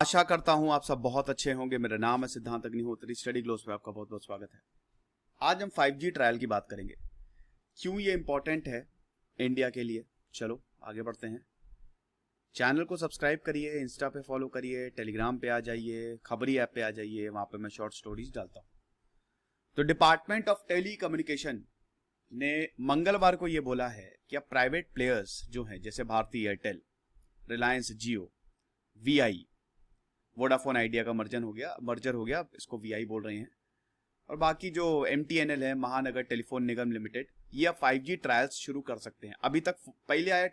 आशा करता हूं आप सब बहुत अच्छे होंगे। मेरा नाम है सिद्धांत अग्निहोत्री। स्टडी ग्लोस पे आपका बहुत बहुत स्वागत है। आज हम 5G ट्रायल की बात करेंगे, क्यों ये इंपॉर्टेंट है इंडिया के लिए। चलो आगे बढ़ते हैं। चैनल को सब्सक्राइब करिए, इंस्टा पे फॉलो करिए, टेलीग्राम पे आ जाइए, खबरी ऐप पे आ जाइए, वहां पे मैं शॉर्ट स्टोरीज डालता हूं। तो डिपार्टमेंट ऑफ टेली कम्युनिकेशन ने मंगलवार को ये बोला है कि अब प्राइवेट प्लेयर्स जो हैं, जैसे भारती एयरटेल, रिलायंस जियो, वीआई, वोडाफोन आइडिया का मर्जर हो गया, इसको वीआई बोल रहे हैं, और बाकी जो एमटीएनएल है, महानगर टेलीफोन निगम लिमिटेड, ये अब 5G ट्रायल्स शुरू कर सकते हैं। अभी तक पहले आया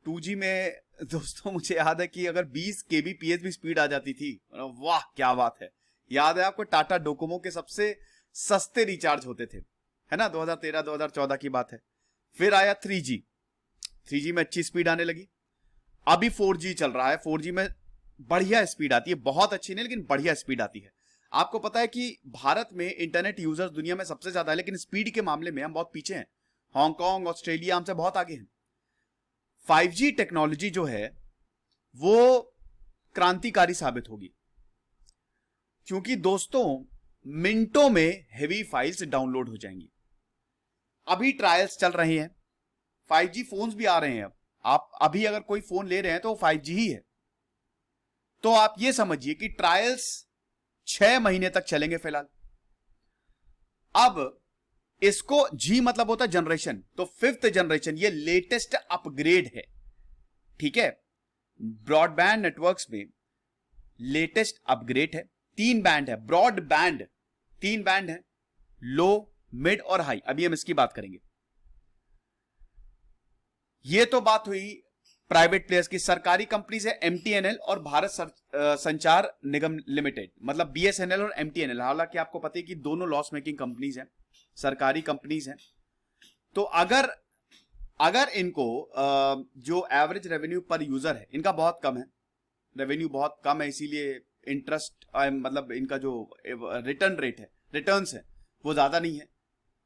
2G में दोस्तों मुझे याद है कि अगर 20 kbps भी स्पीड आ जाती थी, वाह क्या बात है। याद है आपको, टाटा डोकोमो के सबसे सस्ते रिचार्ज होते थे, है ना, 2013-2014 की बात है। फिर आया 3G में अच्छी स्पीड आने लगी। अभी 4G चल रहा है। 4G में बढ़िया स्पीड आती है, बहुत अच्छी नहीं लेकिन बढ़िया स्पीड आती है। आपको पता है कि भारत में इंटरनेट यूजर्स दुनिया में सबसे ज्यादा है, लेकिन स्पीड के मामले में हम बहुत पीछे हैं। हांगकांग, ऑस्ट्रेलिया हमसे बहुत आगे हैं। 5G टेक्नोलॉजी जो है वो क्रांतिकारी साबित होगी, क्योंकि दोस्तों मिनटों में हेवी फाइल्स डाउनलोड हो जाएंगी। अभी ट्रायल्स चल रहे हैं, 5G फोन्स भी आ रहे हैं। अब आप अभी अगर कोई फोन ले रहे हैं तो वो 5G ही है। तो आप ये समझिए कि ट्रायल्स 6 महीने तक चलेंगे फिलहाल। अब इसको जी मतलब होता है जनरेशन, तो 5th जनरेशन ये लेटेस्ट अपग्रेड है, ठीक है। ब्रॉडबैंड नेटवर्क्स में लेटेस्ट अपग्रेड है। 3 बैंड है ब्रॉडबैंड, 3 बैंड है, लो, मिड और हाई। अभी हम इसकी बात करेंगे। ये तो बात हुई प्राइवेट प्लेयर्स की। सरकारी कंपनी से एमटीएनएल और भारत संचार निगम लिमिटेड, मतलब बीएसएनएल और एमटीएनएल। हालांकि आपको पता है कि दोनों लॉस मेकिंग कंपनीज हैं, सरकारी कंपनीज हैं। तो अगर इनको जो एवरेज रेवेन्यू पर यूजर है इनका बहुत कम है, रेवेन्यू बहुत कम है, इसीलिए इंटरेस्ट मतलब इनका जो रिटर्न रेट है, रिटर्न्स है, वो ज्यादा नहीं है।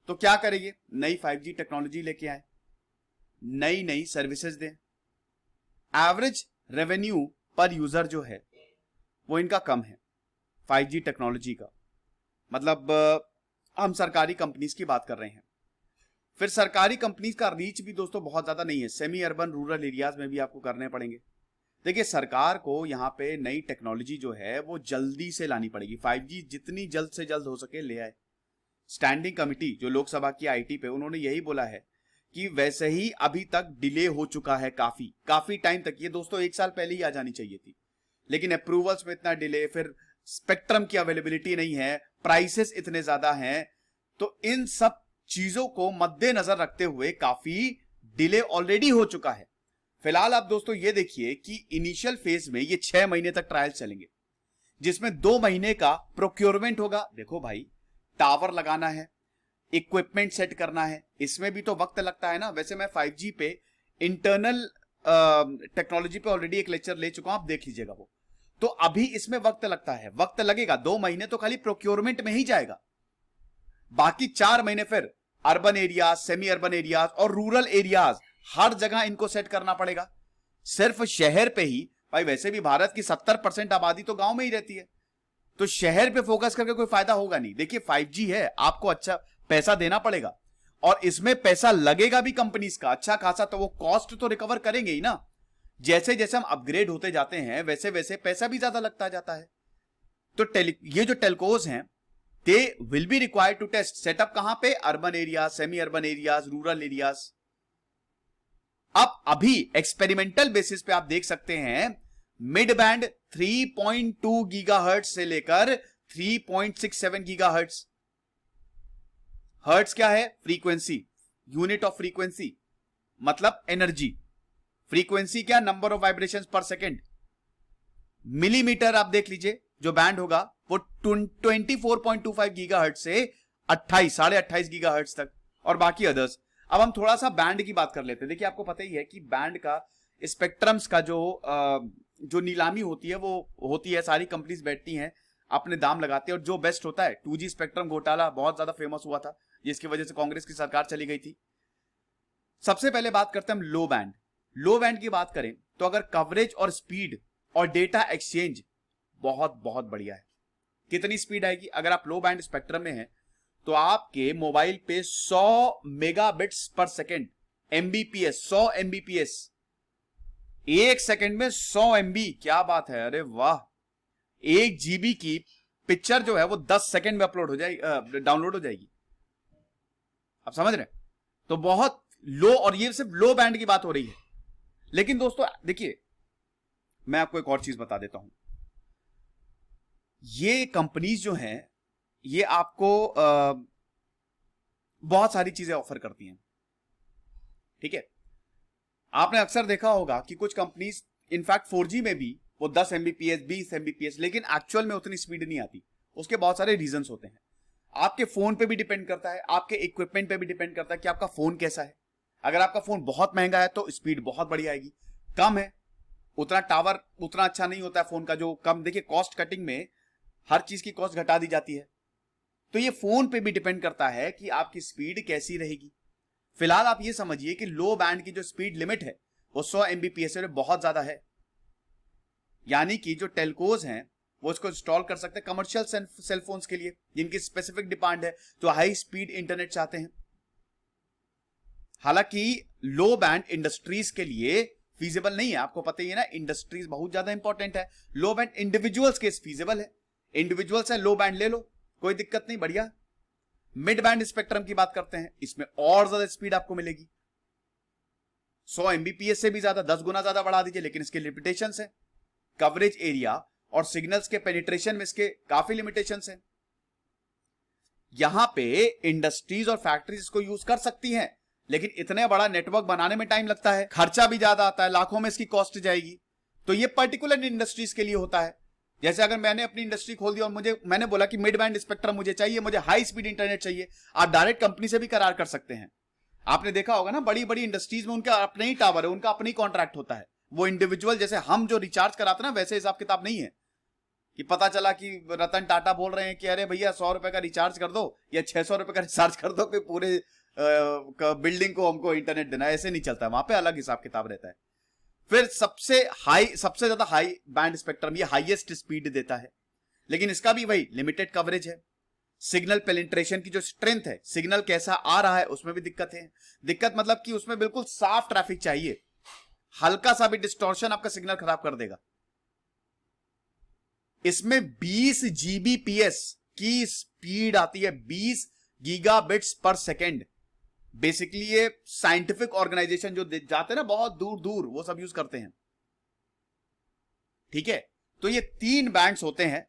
तो क्या करेंगे, नई 5G टेक्नोलॉजी लेके आए, नई सर्विसेज दें। एवरेज रेवेन्यू पर यूजर जो है वो इनका कम है 5G टेक्नोलॉजी का। मतलब हम सरकारी कंपनीज की बात कर रहे हैं। फिर सरकारी कंपनीज का रीच भी दोस्तों बहुत ज्यादा नहीं है। सेमी अर्बन रूरल एरियाज में भी आपको करने पड़ेंगे। देखिए, सरकार को यहां पे नई टेक्नोलॉजी जो है वो जल्दी से लानी पड़ेगी। 5G जितनी जल्द से जल्द हो सके ले आए। स्टैंडिंग कमिटी जो लोकसभा की आईटी पे, उन्होंने यही बोला है कि वैसे ही अभी तक डिले हो चुका है काफी टाइम तक। ये दोस्तों 1 साल पहले ही आ जानी चाहिए थी, लेकिन अप्रूवल्स में इतना डिले, फिर स्पेक्ट्रम की अवेलेबिलिटी नहीं है, प्राइसेस इतने ज्यादा हैं। तो इन सब चीजों को मद्देनजर रखते हुए काफी डिले ऑलरेडी हो चुका है। फिलहाल आप दोस्तों ये देखिए कि इनिशियल फेज में ये 6 महीने तक ट्रायल चलेंगे, जिसमें 2 महीने का प्रोक्योरमेंट होगा। देखो भाई, टावर लगाना है, इक्विपमेंट सेट करना है, इसमें भी तो वक्त लगता है ना। वैसे मैं 5G पे इंटरनल टेक्नोलॉजी पे ऑलरेडी एक लेक्चर ले चुका हूं, आप देख लीजिएगा वो। तो अभी इसमें वक्त लगता है, वक्त लगेगा। 2 महीने तो खाली प्रोक्योरमेंट में ही जाएगा, बाकी 4 महीने फिर urban areas, semi urban areas और रूरल एरियाज, हर जगह इनको सेट करना पड़ेगा। सिर्फ शहर पे ही भाई, वैसे भी भारत की 70% आबादी तो गांव में ही रहती है, तो शहर पे फोकस करके कोई फायदा होगा नहीं। देखिए 5G है, आपको अच्छा पैसा देना पड़ेगा, और इसमें पैसा लगेगा भी कंपनीज का अच्छा खासा, तो वो कॉस्ट तो रिकवर करेंगे ही ना। जैसे जैसे हम अपग्रेड होते जाते हैं वैसे वैसे पैसा भी ज्यादा लगता जाता है। तो ये जो टेलकोज हैं, they will be required to test setup कहां पे, urban areas, semi urban areas, rural areas. अब अभी एक्सपेरिमेंटल बेसिस पे आप देख सकते हैं मिड बैंड 3.2 गीगाहर्ट्ज से लेकर 3.67 गीगाहर्ट्ज। हर्ट्ज क्या है, फ्रीक्वेंसी, यूनिट ऑफ फ्रीक्वेंसी मतलब एनर्जी। फ्रीक्वेंसी क्या, नंबर ऑफ वाइब्रेशंस पर सेकेंड। मिलीमीटर आप देख लीजिए, जो बैंड होगा वो 24.25 गीगाहर्ट्ज से 28.5 गीगाहर्ट्ज तक, और बाकी अदर्स। अब हम थोड़ा सा बैंड की बात कर लेते हैं। देखिए आपको पता ही है कि बैंड का, स्पेक्ट्रम्स का जो नीलामी होती है वो होती है, सारी कंपनीज बैठती हैं, अपने दाम लगाते हैं, और जो बेस्ट होता है। 2G स्पेक्ट्रम घोटाला बहुत ज्यादा फेमस हुआ था, जिसकी वजह से कांग्रेस की सरकार चली गई थी। सबसे पहले बात करते हैं हम लो बैंड। लो बैंड की बात करें तो अगर कवरेज और स्पीड और डेटा एक्सचेंज बहुत बहुत बढ़िया है। कितनी स्पीड आएगी? अगर आप लो बैंड स्पेक्ट्रम में हैं तो आपके मोबाइल पे 100 मेगाबिट्स पर सेकेंड, एमबीपीएस, 100 एमबीपीएस, एक सेकंड में 100 एमबी। क्या बात है, अरे वाह। 1 जीबी की पिक्चर जो है वो 10 सेकंड में अपलोड हो जाएगी, डाउनलोड हो जाएगी। आप समझ रहे हैं? तो बहुत लो, और ये सिर्फ लो बैंड की बात हो रही है। लेकिन दोस्तों देखिए, मैं आपको एक और चीज बता देता हूं। ये कंपनीज जो हैं ये आपको बहुत सारी चीजें ऑफर करती हैं, ठीक है। आपने अक्सर देखा होगा कि कुछ कंपनीज इनफैक्ट 4G में भी वो 10 एमबीपीएस, 20 एमबीपीएस, लेकिन एक्चुअल में उतनी स्पीड नहीं आती। उसके बहुत सारे रीजंस होते हैं। आपके फोन पे भी डिपेंड करता है, आपके इक्विपमेंट पे भी डिपेंड करता है कि आपका फोन कैसा है। अगर आपका फोन बहुत महंगा है तो स्पीड बहुत बढ़िया आएगी, कम है उतना टावर उतना अच्छा नहीं होता है फोन का जो कम। देखिए, कॉस्ट कटिंग में हर चीज की कॉस्ट घटा दी जाती है, तो ये फोन पे भी डिपेंड करता है कि आपकी स्पीड कैसी रहेगी। फिलहाल आप ये समझिए कि लो बैंड की जो स्पीड लिमिट है वो 100 एमबीपीएस से बहुत ज्यादा है, यानी कि जो टेलकोज हैं वो इसको इंस्टॉल कर सकते हैं कमर्शियल सेलफोन्स के लिए, जिनकी स्पेसिफिक डिमांड है, जो हाई स्पीड इंटरनेट चाहते हैं। हालांकि लो बैंड इंडस्ट्रीज के लिए फीजिबल नहीं है, आपको पता ही है ना, इंडस्ट्रीज बहुत ज्यादा इंपॉर्टेंट है। लो बैंड इंडिविजुअल्स के फीजिबल है, इंडिविजुअल्स है, लो बैंड ले लो, कोई दिक्कत नहीं, बढ़िया। मिड बैंड स्पेक्ट्रम की बात करते हैं, इसमें और ज्यादा स्पीड आपको मिलेगी, 100 एमबीपीएस से भी ज्यादा, 10 गुना ज्यादा बढ़ा दीजिए, लेकिन इसके लिमिटेशंस है। कवरेज एरिया और सिग्नल्स के पेनिट्रेशन में इसके काफी लिमिटेशंस है। यहां पे इंडस्ट्रीज और फैक्ट्रीज इसको यूज कर सकती हैं, लेकिन इतने बड़ा नेटवर्क बनाने में टाइम लगता है, खर्चा भी ज्यादा आता है, लाखों में इसकी कॉस्ट जाएगी। तो ये पर्टिकुलर इंडस्ट्रीज के लिए होता है। जैसे अगर मैंने अपनी इंडस्ट्री खोल दी और मैंने बोला कि मिड बैंड स्पेक्ट्रम मुझे चाहिए, मुझे हाई स्पीड इंटरनेट चाहिए, आप डायरेक्ट कंपनी से भी करार कर सकते हैं। आपने देखा होगा ना, बड़ी बड़ी इंडस्ट्रीज में उनका अपने ही टावर है, उनका अपनी कॉन्ट्रैक्ट होता है। वो इंडिविजुअल, जैसे हम जो रिचार्ज कराते हैं ना, वैसे हिसाब किताब नहीं है कि पता चला कि रतन टाटा बोल रहे हैं कि अरे भैया 100 रुपए का रिचार्ज कर दो या 600 रुपए का रिचार्ज कर दो कि पूरे बिल्डिंग को हमको इंटरनेट देना है। ऐसे नहीं चलता, वहां पे अलग हिसाब किताब रहता है। फिर सबसे ज्यादा हाई बैंड स्पेक्ट्रम, ये हाईएस्ट स्पीड देता है, लेकिन इसका भी वही लिमिटेड कवरेज है। सिग्नल पेनिट्रेशन की जो स्ट्रेंथ है, सिग्नल कैसा आ रहा है, उसमें भी दिक्कत है। दिक्कत मतलब कि उसमें बिल्कुल साफ ट्रैफिक चाहिए, हल्का सा भी डिस्टॉर्शन आपका सिग्नल खराब कर देगा। इसमें 20 जीबीपीएस की स्पीड आती है, 20 गीगाबिट्स पर सेकेंड। बेसिकली ये साइंटिफिक ऑर्गेनाइजेशन जो जाते हैं ना बहुत दूर दूर, वो सब यूज करते हैं, ठीक है। तो ये 3 बैंड्स होते हैं,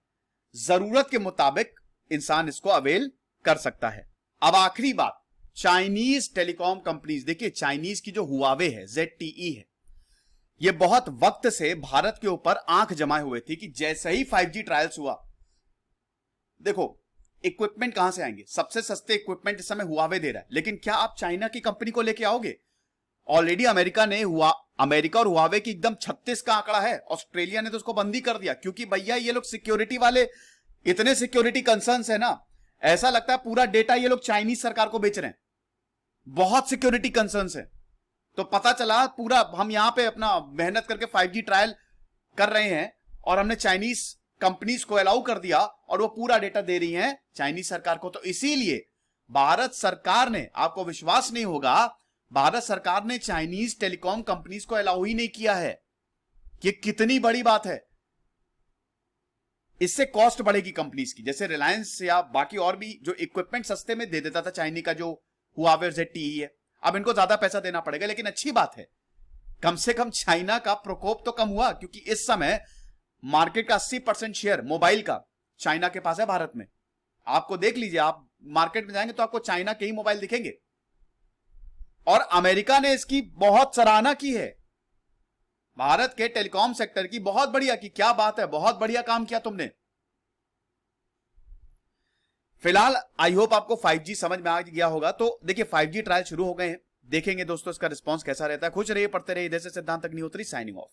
जरूरत के मुताबिक इंसान इसको अवेल कर सकता है। अब आखिरी बात, चाइनीज टेलीकॉम कंपनीज। देखिए, चाइनीज की जो हुआवे है, ZTE है, ये बहुत वक्त से भारत के ऊपर आंख जमाए हुए थी कि जैसे ही 5G ट्रायल्स हुआ, देखो इक्विपमेंट कहां से आएंगे? सबसे सस्ते इक्विपमेंट इस समय हुआवे दे रहा है, लेकिन क्या आप चाइना की कंपनी को लेके आओगे? ऑलरेडी अमेरिका और हुआवे की एकदम 36 का आंकड़ा है। ऑस्ट्रेलिया ने तो उसको बंदी कर दिया, क्योंकि भैया ये लोग सिक्योरिटी वाले, इतने सिक्योरिटी कंसर्न्स है ना, ऐसा लगता है पूरा डेटा ये लोग चाइनीज सरकार को बेच रहे हैं, बहुत सिक्योरिटी कंसर्न्स है। तो पता चला पूरा हम यहां पे अपना मेहनत करके 5G ट्रायल कर रहे हैं और हमने चाइनीज कंपनीज को अलाउ कर दिया और वो पूरा डेटा दे रही हैं चाइनीज सरकार को। तो इसीलिए भारत सरकार ने, आपको विश्वास नहीं होगा, भारत सरकार ने चाइनीज टेलीकॉम कंपनीज को अलाउ ही नहीं किया है। ये कितनी बड़ी बात है। इससे कॉस्ट बढ़ेगी कंपनीज की, जैसे रिलायंस या बाकी और भी जो इक्विपमेंट सस्ते में दे देता था चाइनी का जो हुआवे ZTE है, अब इनको ज्यादा पैसा देना पड़ेगा। लेकिन अच्छी बात है, कम से कम चाइना का प्रकोप तो कम हुआ, क्योंकि इस समय मार्केट का 80% शेयर मोबाइल का चाइना के पास है भारत में। आपको देख लीजिए, आप मार्केट में जाएंगे तो आपको चाइना के ही मोबाइल दिखेंगे। और अमेरिका ने इसकी बहुत सराहना की है, भारत के टेलीकॉम सेक्टर की बहुत बढ़िया की, क्या बात है, बहुत बढ़िया काम किया तुमने। फिलहाल आई होप आपको 5G समझ में आ गया होगा। तो देखिए, 5G ट्रायल शुरू हो गए हैं, देखेंगे दोस्तों इसका रिस्पांस कैसा रहता है। खुश रहिए, पढ़ते रहिए। इधर से सिद्धांत अग्निहोत्री साइनिंग ऑफ।